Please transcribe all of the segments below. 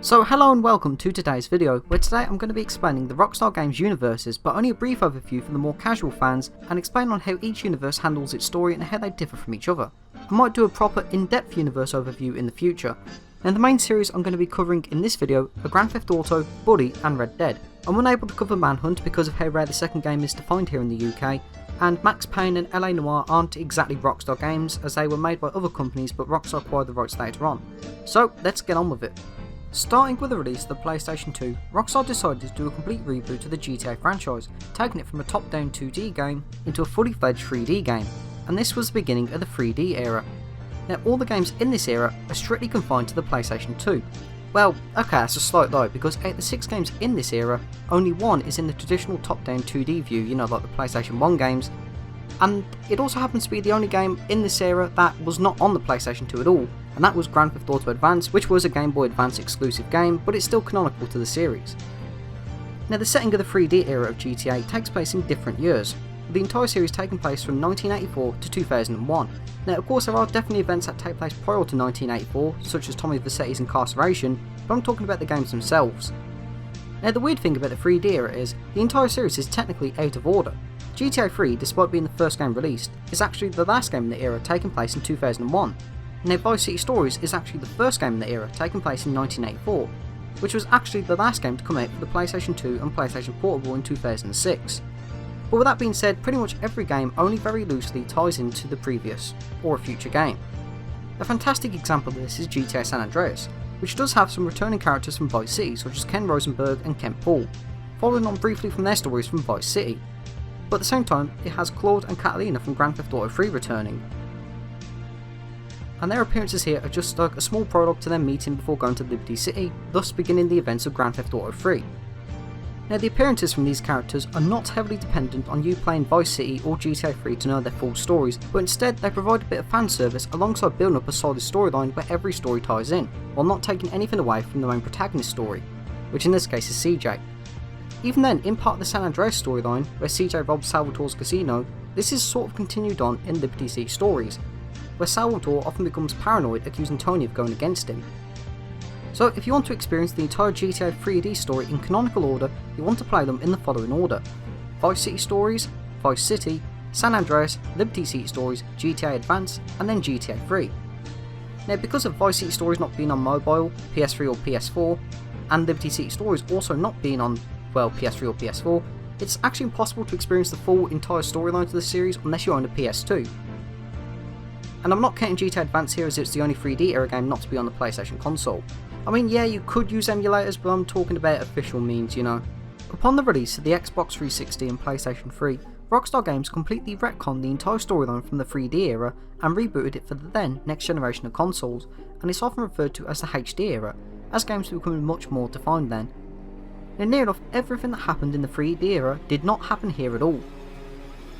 So hello and welcome to today's video, where today I'm going to be explaining the Rockstar Games universes, but only a brief overview for the more casual fans, and explain on how each universe handles its story and how they differ from each other. I might do a proper in-depth universe overview in the future. Now the main series I'm going to be covering in this video are Grand Theft Auto, Buddy and Red Dead. I'm unable to cover Manhunt because of how rare the second game is to find here in the UK, and Max Payne and LA Noire aren't exactly Rockstar Games as they were made by other companies but Rockstar acquired the rights later on. So let's get on with it. Starting with the release of the PlayStation 2, Rockstar decided to do a complete reboot to the GTA franchise, taking it from a top-down 2D game into a fully fledged 3D game, and this was the beginning of the 3D era. Now all the games in this era are strictly confined to the PlayStation 2. Well, okay, that's a slight lie, because out of the 6 games in this era, only one is in the traditional top-down 2D view, you know, like the PlayStation 1 games, and it also happens to be the only game in this era that was not on the PlayStation 2 at all, and that was Grand Theft Auto Advance, which was a Game Boy Advance exclusive game, but it's still canonical to the series. Now the setting of the 3D era of GTA takes place in different years, with the entire series taking place from 1984 to 2001. Now of course there are definitely events that take place prior to 1984, such as Tommy Vercetti's incarceration, but I'm talking about the games themselves. Now the weird thing about the 3D era is, the entire series is technically out of order. GTA 3, despite being the first game released, is actually the last game in the era, taking place in 2001. Now Vice City Stories is actually the first game in the era, taking place in 1984, which was actually the last game to come out for the PlayStation 2 and PlayStation Portable in 2006. But with that being said, pretty much every game only very loosely ties into the previous, or a future game. A fantastic example of this is GTA San Andreas, which does have some returning characters from Vice City such as Ken Rosenberg and Ken Paul, following on briefly from their stories from Vice City. But at the same time, it has Claude and Catalina from Grand Theft Auto 3 returning, and their appearances here are just like a small prologue to them meeting before going to Liberty City, thus beginning the events of Grand Theft Auto 3. Now the appearances from these characters are not heavily dependent on you playing Vice City or GTA 3 to know their full stories, but instead they provide a bit of fan service alongside building up a solid storyline where every story ties in, while not taking anything away from the main protagonist story, which in this case is CJ. Even then, in part of the San Andreas storyline, where CJ robs Salvatore's casino, this is sort of continued on in Liberty City Stories, where Salvatore often becomes paranoid, accusing Tony of going against him. So if you want to experience the entire GTA 3D story in canonical order, you want to play them in the following order: Vice City Stories, Vice City, San Andreas, Liberty City Stories, GTA Advance, and then GTA 3. Now because of Vice City Stories not being on mobile, PS3 or PS4, and Liberty City Stories also not being on, well, PS3 or PS4, it's actually impossible to experience the full entire storyline to the series unless you own a PS2. And I'm not counting GTA Advance here as it's the only 3D era game not to be on the PlayStation console. I mean, yeah, you could use emulators, but I'm talking about official means, you know. Upon the release of the Xbox 360 and PlayStation 3, Rockstar Games completely retconned the entire storyline from the 3D era and rebooted it for the then next generation of consoles, and it's often referred to as the HD era, as games were becoming much more defined then. Now near enough everything that happened in the 3D era did not happen here at all.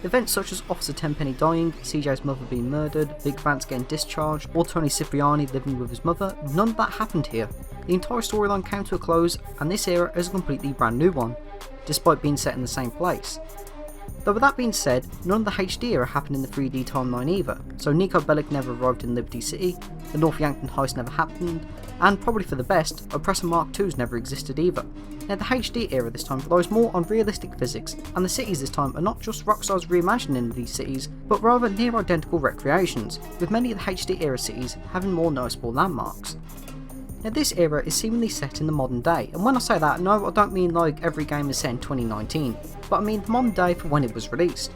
Events such as Officer Tenpenny dying, CJ's mother being murdered, Big Vance getting discharged, or Tony Cipriani living with his mother, none of that happened here. The entire storyline came to a close, and this era is a completely brand new one, despite being set in the same place. Though with that being said, none of the HD era happened in the 3D timeline either, so Nico Bellic never arrived in Liberty City, the North Yankton heist never happened, and probably for the best, Oppressor Mark II's never existed either. Now the HD era this time relies more on realistic physics, and the cities this time are not just Rockstar's reimagining of these cities, but rather near identical recreations, with many of the HD era cities having more noticeable landmarks. Now this era is seemingly set in the modern day, and when I say that, no, I don't mean like every game is set in 2019, but I mean the modern day for when it was released.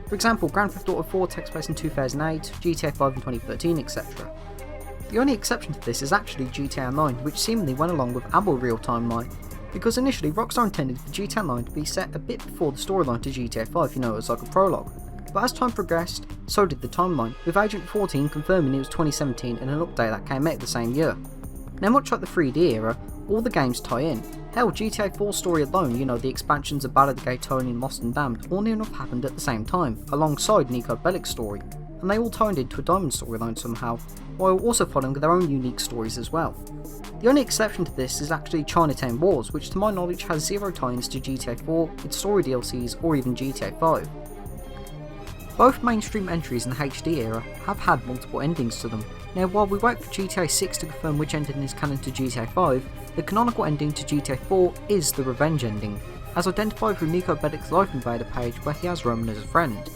For example, Grand Theft Auto 4 takes place in 2008, GTA 5 in 2013, etc. The only exception to this is actually GTA 9, which seemingly went along with our real timeline, because initially Rockstar intended for GTA 9 to be set a bit before the storyline to GTA 5, you know, as like a prologue. But as time progressed, so did the timeline, with Agent 14 confirming it was 2017 in an update that came out the same year. Now much like the 3D era, all the games tie in. Hell, GTA 4's story alone, you know, the expansions of Ballad of Gay Tony and Lost and Damned, all near enough happened at the same time, alongside Nico Bellic's story, and they all tied into a Diamond storyline somehow, while also following their own unique stories as well. The only exception to this is actually Chinatown Wars, which to my knowledge has zero tie-ins to GTA 4, its story DLCs, or even GTA 5. Both mainstream entries in the HD era have had multiple endings to them. Now, while we wait for GTA 6 to confirm which ending is canon to GTA 5, the canonical ending to GTA 4 is the revenge ending, as identified through Nico Belloc's Life Invader page where he has Roman as a friend.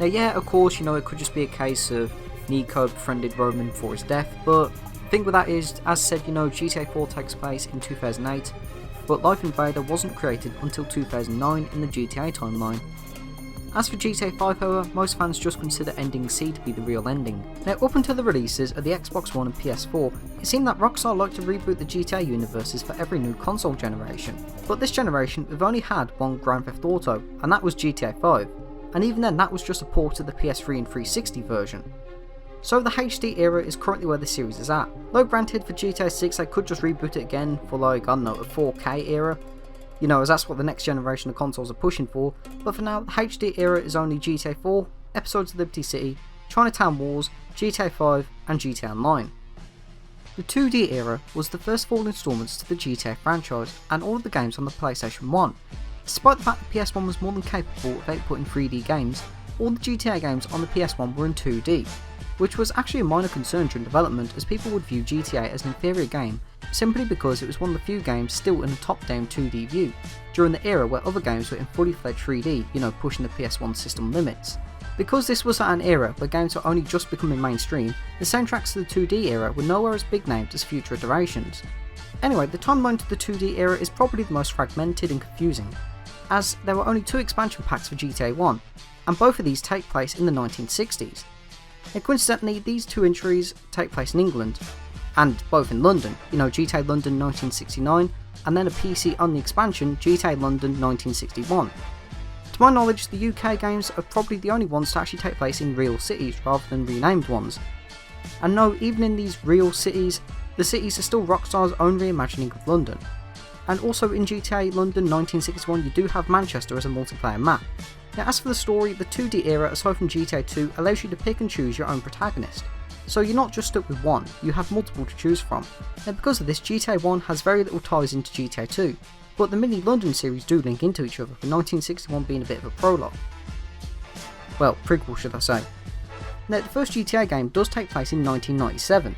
Now yeah, of course, it could just be a case of Nico befriended Roman for his death, but the thing with that is, as said, GTA 4 takes place in 2008, but Life Invader wasn't created until 2009 in the GTA timeline. As for GTA 5 however, most fans just consider Ending C to be the real ending. Now up until the releases of the Xbox One and PS4, it seemed that Rockstar liked to reboot the GTA universes for every new console generation. But this generation we've only had one Grand Theft Auto, and that was GTA 5, and even then that was just a port of the PS3 and 360 version. So the HD era is currently where the series is at. Though granted for GTA 6 they could just reboot it again for a 4K era, as that's what the next generation of consoles are pushing for, but for now the HD era is only GTA 4, episodes of Liberty City, Chinatown Wars, GTA 5 and GTA Online. The 2D era was the first 4 installments to the GTA franchise and all of the games on the PlayStation 1. Despite the fact the PS1 was more than capable of outputting 3D games, all the GTA games on the PS1 were in 2D, which was actually a minor concern during development as people would view GTA as an inferior game simply because it was one of the few games still in a top-down 2D view, during the era where other games were in fully fledged 3D, pushing the PS1 system limits. Because this was at an era where games were only just becoming mainstream, the soundtracks to the 2D era were nowhere as big named as future iterations. Anyway, the timeline to the 2D era is probably the most fragmented and confusing, as there were only 2 expansion packs for GTA 1, and both of these take place in the 1960s. Now coincidentally, these 2 entries take place in England, and both in London, GTA London 1969, and then a PC only expansion, GTA London 1961. To my knowledge, the UK games are probably the only ones to actually take place in real cities rather than renamed ones. And no, even in these real cities, the cities are still Rockstar's own reimagining of London. And also in GTA London 1961 you do have Manchester as a multiplayer map. Now as for the story, the 2D era aside from GTA 2 allows you to pick and choose your own protagonist. So you're not just stuck with one, you have multiple to choose from. Now because of this, GTA 1 has very little ties into GTA 2, but the mini London series do link into each other, with 1961 being a bit of a prologue. Well, prequel should I say. Now the first GTA game does take place in 1997.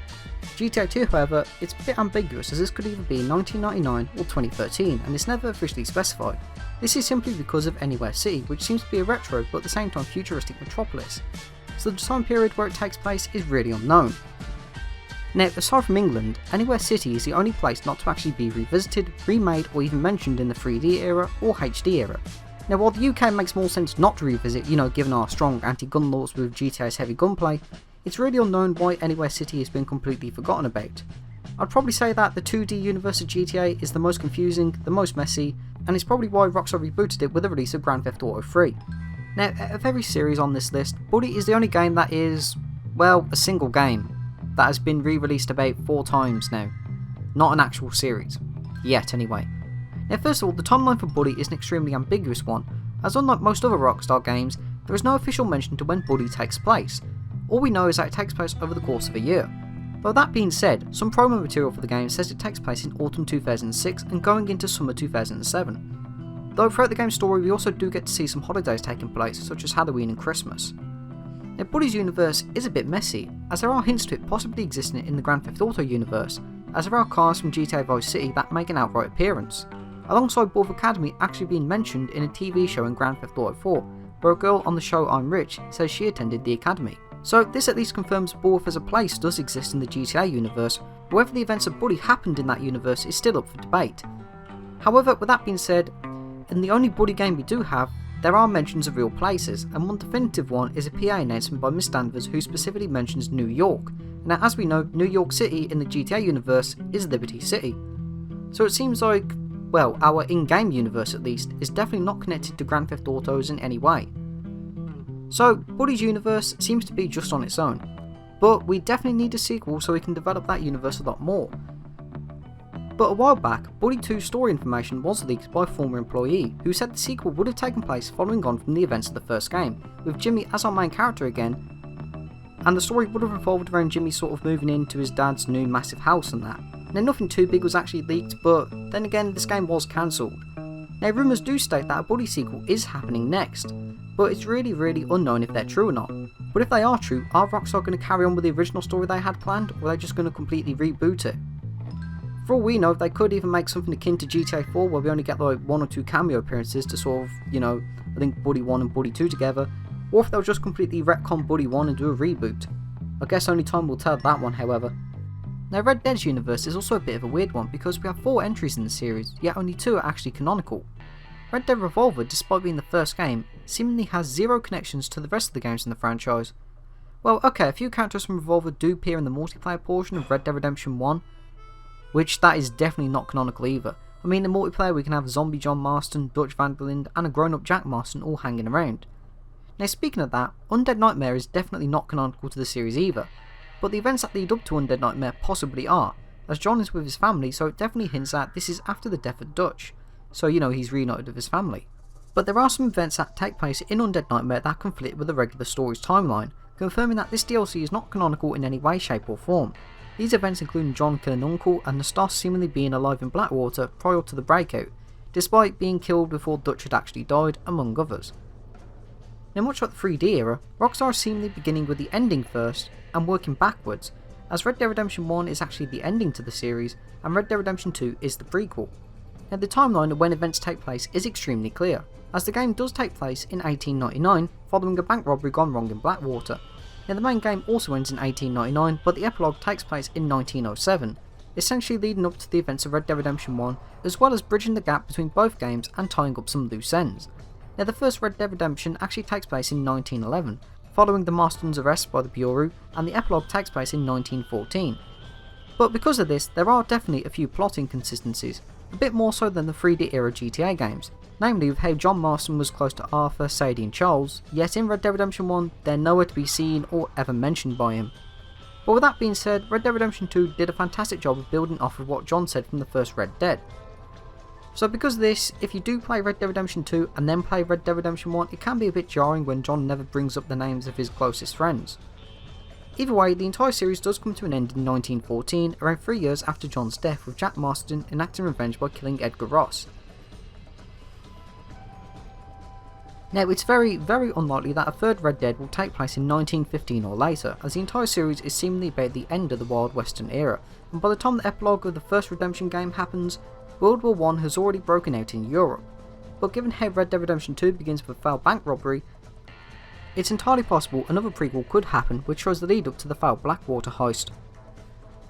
GTA 2 however, it's a bit ambiguous as this could either be 1999 or 2013 and it's never officially specified. This is simply because of Anywhere City, which seems to be a retro but at the same time futuristic metropolis. So the time period where it takes place is really unknown. Now aside from England, Anywhere City is the only place not to actually be revisited, remade or even mentioned in the 3D era or HD era. Now while the UK makes more sense not to revisit, given our strong anti-gun laws with GTA's heavy gunplay, it's really unknown why Anywhere City has been completely forgotten about. I'd probably say that the 2D universe of GTA is the most confusing, the most messy, and it's probably why Rockstar rebooted it with the release of Grand Theft Auto 3. Now, of every series on this list, Bully is the only game that is, well, a single game that has been re-released about 4 times now. Not an actual series. Yet, anyway. Now, first of all, the timeline for Bully is an extremely ambiguous one, as unlike most other Rockstar games, there is no official mention to when Bully takes place. All we know is that it takes place over the course of a year. Though that being said, some promo material for the game says it takes place in autumn 2006 and going into summer 2007. Though throughout the game's story we also do get to see some holidays taking place, such as Halloween and Christmas. Now Bully's universe is a bit messy, as there are hints to it possibly existing in the Grand Theft Auto universe, as there are cars from GTA Vice City that make an outright appearance, alongside Borth Academy actually being mentioned in a TV show in Grand Theft Auto 4, where a girl on the show I'm Rich says she attended the academy. So this at least confirms Borth as a place does exist in the GTA universe, but whether the events of Bully happened in that universe is still up for debate. However, with that being said, in the only Bully game we do have, there are mentions of real places, and one definitive one is a PA announcement by Miss Danvers who specifically mentions New York. Now as we know, New York City in the GTA universe is Liberty City. So it seems like, well, our in-game universe at least, is definitely not connected to Grand Theft Autos in any way. So Bully's universe seems to be just on its own, but we definitely need a sequel so we can develop that universe a lot more. But a while back, Bully 2's story information was leaked by a former employee who said the sequel would have taken place following on from the events of the first game, with Jimmy as our main character again, and the story would have revolved around Jimmy sort of moving into his dad's new massive house and that. Now nothing too big was actually leaked, but then again this game was cancelled. Now rumours do state that a Bully sequel is happening next, but it's really unknown if they're true or not. But if they are true, are Rockstar going to carry on with the original story they had planned, or are they just going to completely reboot it? For all we know, they could even make something akin to GTA 4 where we only get like 1 or 2 cameo appearances to sort of, I think Buddy 1 and Buddy 2 together, or if they'll just completely retcon Buddy 1 and do a reboot. I guess only time will tell that one, however. Now, Red Dead's universe is also a bit of a weird one because we have 4 entries in the series, yet only 2 are actually canonical. Red Dead Revolver, despite being the first game, seemingly has 0 connections to the rest of the games in the franchise. Well, okay, a few characters from Revolver do appear in the multiplayer portion of Red Dead Redemption 1, which that is definitely not canonical either. I mean, in multiplayer we can have Zombie John Marston, Dutch Van der Linde and a grown-up Jack Marston all hanging around. Now, speaking of that, Undead Nightmare is definitely not canonical to the series either, but the events that lead up to Undead Nightmare possibly are, as John is with his family, so it definitely hints that this is after the death of Dutch, so he's reunited with his family. But there are some events that take place in Undead Nightmare that conflict with the regular story's timeline, confirming that this DLC is not canonical in any way, shape or form. These events include John killing Uncle and Nastas seemingly being alive in Blackwater prior to the breakout, despite being killed before Dutch had actually died, among others. Now, much like the 3D era, Rockstar is seemingly beginning with the ending first and working backwards, as Red Dead Redemption 1 is actually the ending to the series and Red Dead Redemption 2 is the prequel. Now, the timeline of when events take place is extremely clear, as the game does take place in 1899 following a bank robbery gone wrong in Blackwater. Now, the main game also ends in 1899, but the epilogue takes place in 1907, essentially leading up to the events of Red Dead Redemption 1, as well as bridging the gap between both games and tying up some loose ends. Now, the first Red Dead Redemption actually takes place in 1911, following the Marstons' arrest by the Bureau, and the epilogue takes place in 1914. But because of this, there are definitely a few plot inconsistencies, a bit more so than the 3D era GTA games, namely with how John Marston was close to Arthur, Sadie and Charles, yet in Red Dead Redemption 1 they're nowhere to be seen or ever mentioned by him. But with that being said, Red Dead Redemption 2 did a fantastic job of building off of what John said from the first Red Dead. So because of this, if you do play Red Dead Redemption 2 and then play Red Dead Redemption 1, it can be a bit jarring when John never brings up the names of his closest friends. Either way, the entire series does come to an end in 1914, around 3 years after John's death, with Jack Marston enacting revenge by killing Edgar Ross. Now, it's very unlikely that a third Red Dead will take place in 1915 or later, as the entire series is seemingly about the end of the Wild Western era, and by the time the epilogue of the first Redemption game happens, World War I has already broken out in Europe. But given how Red Dead Redemption 2 begins with a failed bank robbery, it's entirely possible another prequel could happen which shows the lead up to the failed Blackwater heist.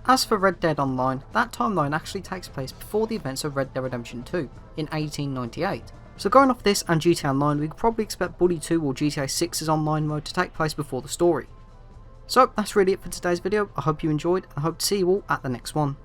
As for Red Dead Online, that timeline actually takes place before the events of Red Dead Redemption 2 in 1898. So going off this and GTA Online, we could probably expect Buddy 2 or GTA 6's online mode to take place before the story. So that's really it for today's video. I hope you enjoyed and I hope to see you all at the next one.